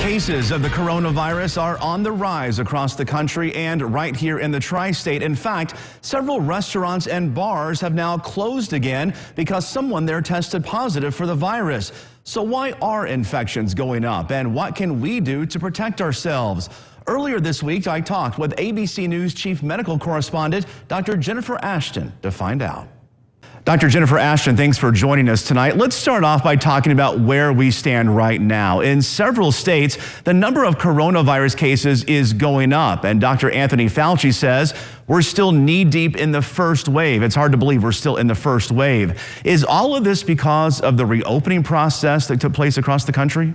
Cases of the coronavirus are on the rise across the country and right here in the tri-state. In fact, several restaurants and bars have now closed again because someone there tested positive for the virus. So why are infections going up, and what can we do to protect ourselves? Earlier this week, I talked with ABC News Chief Medical Correspondent Dr. Jennifer Ashton to find out. Dr. Jennifer Ashton, thanks for joining us tonight. Let's start off by talking about where we stand right now. In several states, the number of coronavirus cases is going up, and Dr. Anthony Fauci says we're still knee-deep in the first wave. It's hard to believe we're still in the first wave. Is all of this because of the reopening process that took place across the country?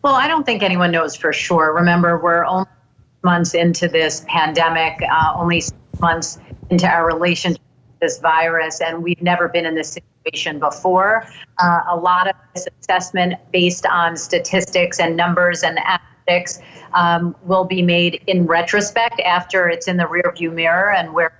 Well, I don't think anyone knows for sure. Remember, we're only months into this pandemic, only 6 months into our relationship this virus, and we've never been in this situation before. A lot of this assessment based on statistics and numbers and analytics will be made in retrospect after it's in the rearview mirror and we're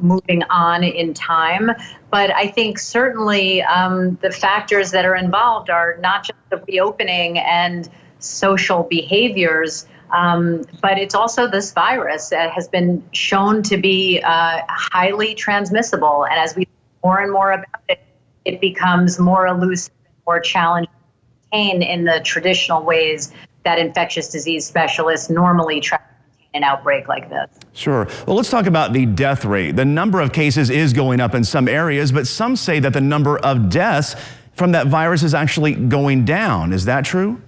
moving on in time. But I think certainly the factors that are involved are not just the reopening and social behaviors, but it's also this virus that has been shown to be highly transmissible. And as we learn more and more about it, it becomes more elusive, more challenging to contain in the traditional ways that infectious disease specialists normally try to contain an outbreak like this. Sure. Well, let's talk about the death rate. The number of cases is going up in some areas, but some say that the number of deaths from that virus is actually going down. Is that true?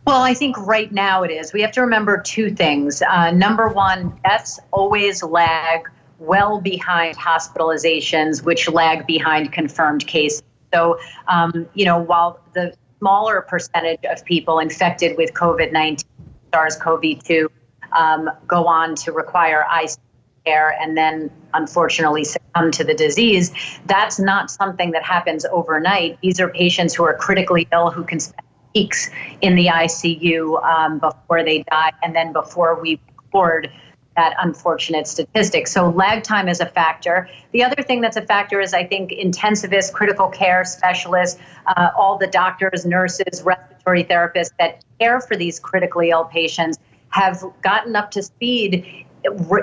Well, I think right now it is. We have to remember two things. Number one, deaths always lag well behind hospitalizations, which lag behind confirmed cases. So, while the smaller percentage of people infected with COVID-19, SARS-CoV-2, go on to require ICU care and then unfortunately succumb to the disease, that's not something that happens overnight. These are patients who are critically ill who can spend weeks in the ICU before they die, and then before we record that unfortunate statistic. So lag time is a factor. The other thing that's a factor is, I think, intensivists, critical care specialists, all the doctors, nurses, respiratory therapists that care for these critically ill patients have gotten up to speed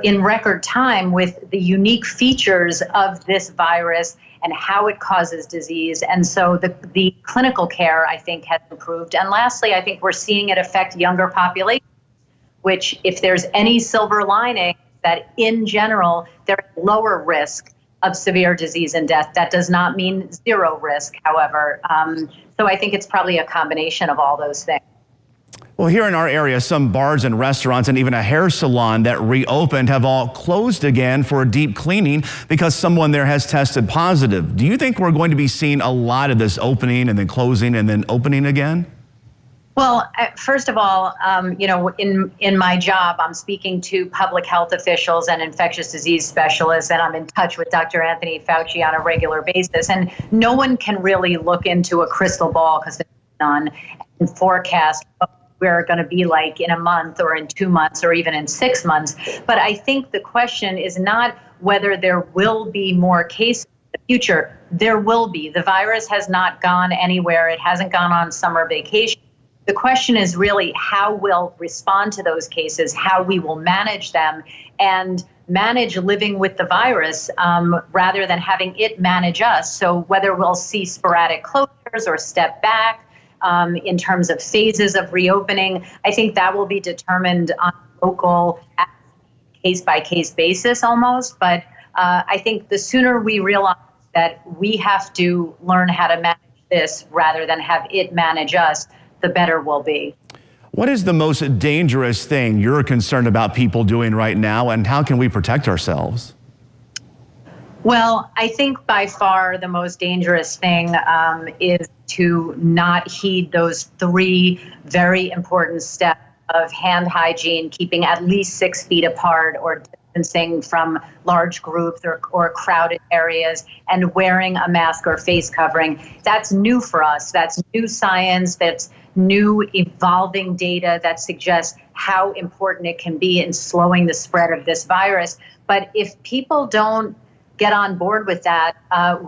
in record time with the unique features of this virus and how it causes disease. And so the clinical care, I think, has improved. And lastly, I think we're seeing it affect younger populations, which, if there's any silver lining, that in general, they're at lower risk of severe disease and death. That does not mean zero risk, however. So I think it's probably a combination of all those things. Well, here in our area, some bars and restaurants and even a hair salon that reopened have all closed again for a deep cleaning because someone there has tested positive. Do you think we're going to be seeing a lot of this opening and then closing and then opening again? Well, first of all, in my job, I'm speaking to public health officials and infectious disease specialists, and I'm in touch with Dr. Anthony Fauci on a regular basis. And no one can really look into a crystal ball because it's none and forecast what we're going to be like in a month or in 2 months or even in 6 months. But I think the question is not whether there will be more cases in the future. There will be. The virus has not gone anywhere. It hasn't gone on summer vacation. The question is really how we'll respond to those cases, how we will manage them, and manage living with the virus rather than having it manage us. So whether we'll see sporadic closures or step back, in terms of phases of reopening, I think that will be determined on a local, case-by-case basis almost. But I think the sooner we realize that we have to learn how to manage this rather than have it manage us, the better we'll be. What is the most dangerous thing you're concerned about people doing right now, and how can we protect ourselves? Well, I think by far the most dangerous thing is to not heed those 3 very important steps of hand hygiene, keeping at least 6 feet apart or distancing from large groups or crowded areas, and wearing a mask or face covering. That's new for us. That's new science. That's new evolving data that suggests how important it can be in slowing the spread of this virus. But if people don't get on board with that,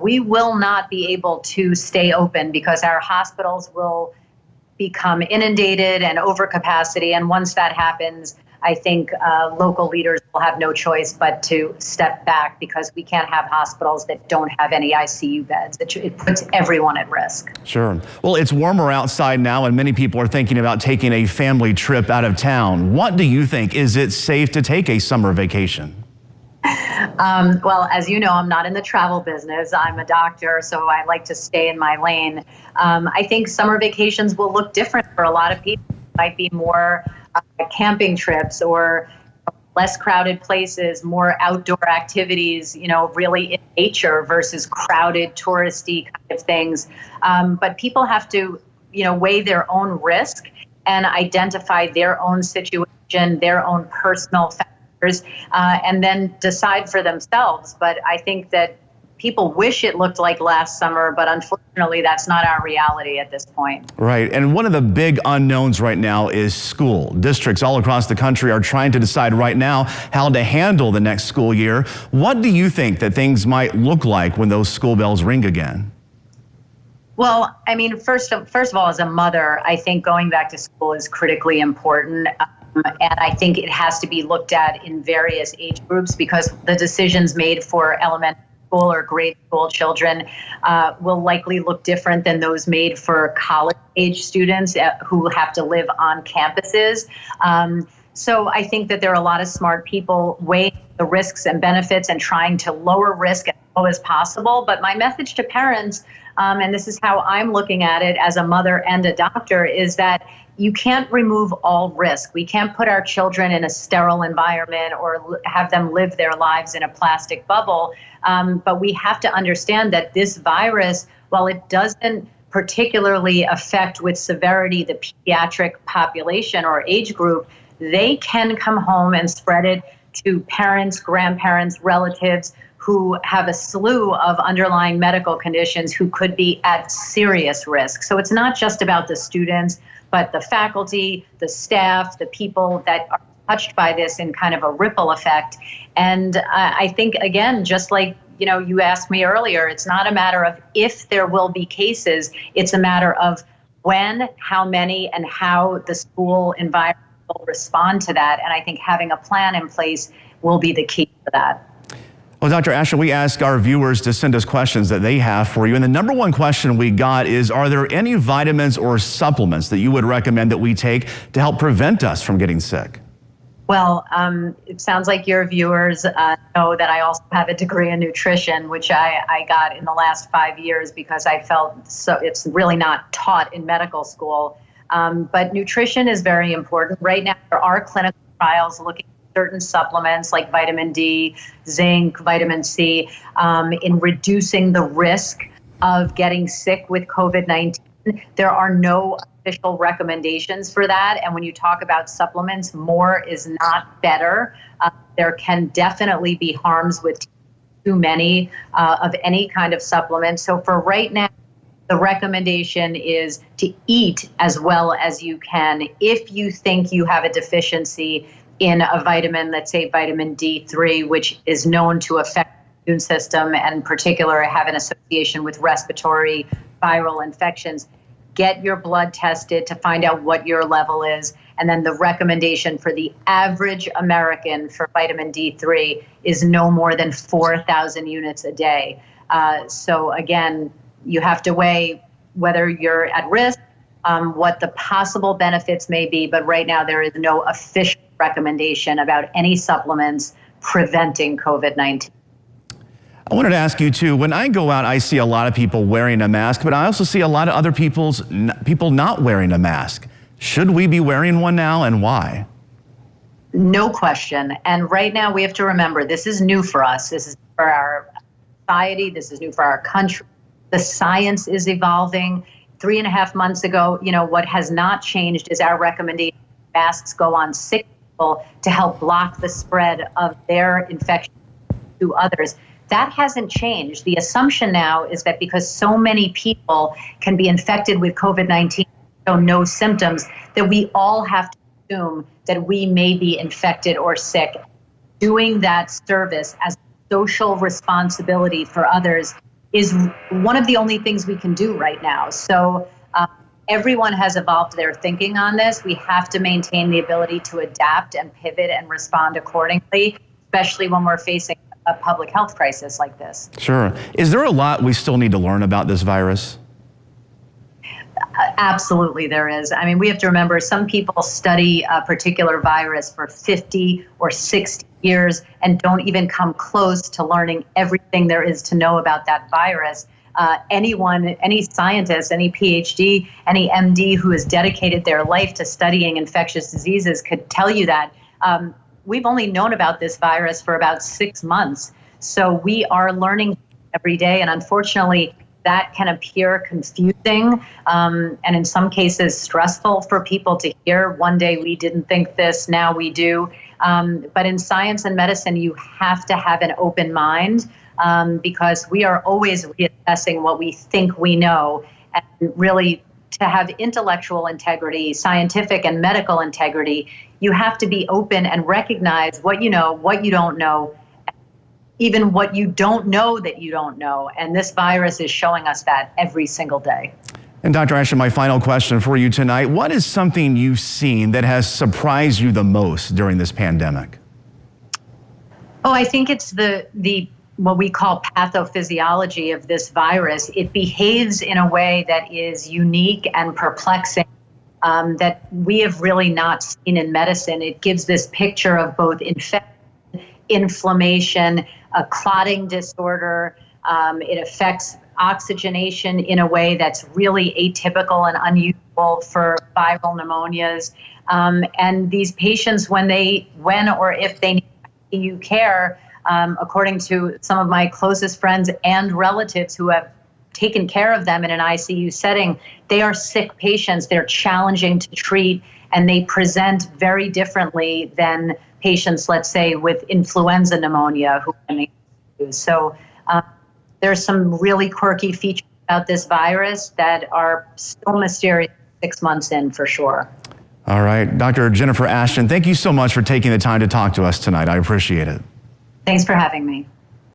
we will not be able to stay open because our hospitals will become inundated and overcapacity. And once that happens, I think local leaders will have no choice but to step back, because we can't have hospitals that don't have any ICU beds. It puts everyone at risk. Sure. Well, it's warmer outside now, and many people are thinking about taking a family trip out of town. What do you think? Is it safe to take a summer vacation? Well, as you know, I'm not in the travel business. I'm a doctor, so I like to stay in my lane. I think summer vacations will look different for a lot of people. It might be more camping trips or less crowded places, more outdoor activities, really in nature versus crowded touristy kind of things. But people have to, weigh their own risk and identify their own situation, their own personal factors, and then decide for themselves. But I think that people wish it looked like last summer, but unfortunately, that's not our reality at this point. Right. And one of the big unknowns right now is school. Districts all across the country are trying to decide right now how to handle the next school year. What do you think that things might look like when those school bells ring again? Well, I mean, first of all, as a mother, I think going back to school is critically important. And I think it has to be looked at in various age groups, because the decisions made for elementary school or grade school children will likely look different than those made for college age students who have to live on campuses. So I think that there are a lot of smart people weighing the risks and benefits and trying to lower risk as low as possible. But my message to parents, and this is how I'm looking at it as a mother and a doctor, is that you can't remove all risk. We can't put our children in a sterile environment or have them live their lives in a plastic bubble. But we have to understand that this virus, while it doesn't particularly affect with severity the pediatric population or age group, they can come home and spread it to parents, grandparents, relatives who have a slew of underlying medical conditions who could be at serious risk. So it's not just about the students, but the faculty, the staff, the people that are touched by this in kind of a ripple effect. And I think, again, just like you asked me earlier, it's not a matter of if there will be cases, it's a matter of when, how many, and how the school environment will respond to that. And I think having a plan in place will be the key to that. Well, Dr. Ashton, we ask our viewers to send us questions that they have for you. And the number one question we got is, are there any vitamins or supplements that you would recommend that we take to help prevent us from getting sick? Well, it sounds like your viewers know that I also have a degree in nutrition, which I got in the last 5 years because I felt so it's really not taught in medical school. But nutrition is very important. Right now, there are clinical trials looking certain supplements like vitamin D, zinc, vitamin C, in reducing the risk of getting sick with COVID-19. There are no official recommendations for that. And when you talk about supplements, more is not better. There can definitely be harms with too many of any kind of supplement. So for right now, the recommendation is to eat as well as you can. If you think you have a deficiency in a vitamin, let's say vitamin D3, which is known to affect the immune system and in particular have an association with respiratory viral infections, get your blood tested to find out what your level is. And then the recommendation for the average American for vitamin D3 is no more than 4,000 units a day. So again, you have to weigh whether you're at risk, what the possible benefits may be, but right now there is no official recommendation about any supplements preventing COVID-19. I wanted to ask you too, when I go out, I see a lot of people wearing a mask, but I also see a lot of other people not wearing a mask. Should we be wearing one now, and why? No question. And right now we have to remember, this is new for us. This is for our society. This is new for our country. The science is evolving. 3.5 months ago, what has not changed is our recommendation masks go on sick people to help block the spread of their infection to others. That hasn't changed. The assumption now is that because so many people can be infected with COVID-19, show no symptoms, that we all have to assume that we may be infected or sick. Doing that service as a social responsibility for others is one of the only things we can do right now. So everyone has evolved their thinking on this. We have to maintain the ability to adapt and pivot and respond accordingly, especially when we're facing a public health crisis like this. Sure. Is there a lot we still need to learn about this virus? Absolutely, there is. I mean, we have to remember some people study a particular virus for 50 or 60 years and don't even come close to learning everything there is to know about that virus. Anyone, any scientist, any PhD, any MD who has dedicated their life to studying infectious diseases could tell you that. We've only known about this virus for about 6 months. So we are learning every day. And unfortunately, that can appear confusing and in some cases stressful for people to hear. One day we didn't think this, now we do. But in science and medicine, you have to have an open mind because we are always reassessing what we think we know. And really, to have intellectual integrity, scientific and medical integrity, you have to be open and recognize what you know, what you don't know, even what you don't know that you don't know. And this virus is showing us that every single day. And Dr. Ashton, my final question for you tonight, what is something you've seen that has surprised you the most during this pandemic? Oh, I think it's the what we call pathophysiology of this virus. It behaves in a way that is unique and perplexing that we have really not seen in medicine. It gives this picture of both infection, inflammation, a clotting disorder. It affects oxygenation in a way that's really atypical and unusual for viral pneumonias. And these patients, when or if they need ICU care, according to some of my closest friends and relatives who have taken care of them in an ICU setting, they are sick patients. They're challenging to treat, and they present very differently than patients, let's say, with influenza pneumonia who are in the ICU. So there's some really quirky features about this virus that are still mysterious 6 months in, for sure. All right. Dr. Jennifer Ashton, thank you so much for taking the time to talk to us tonight. I appreciate it. Thanks for having me.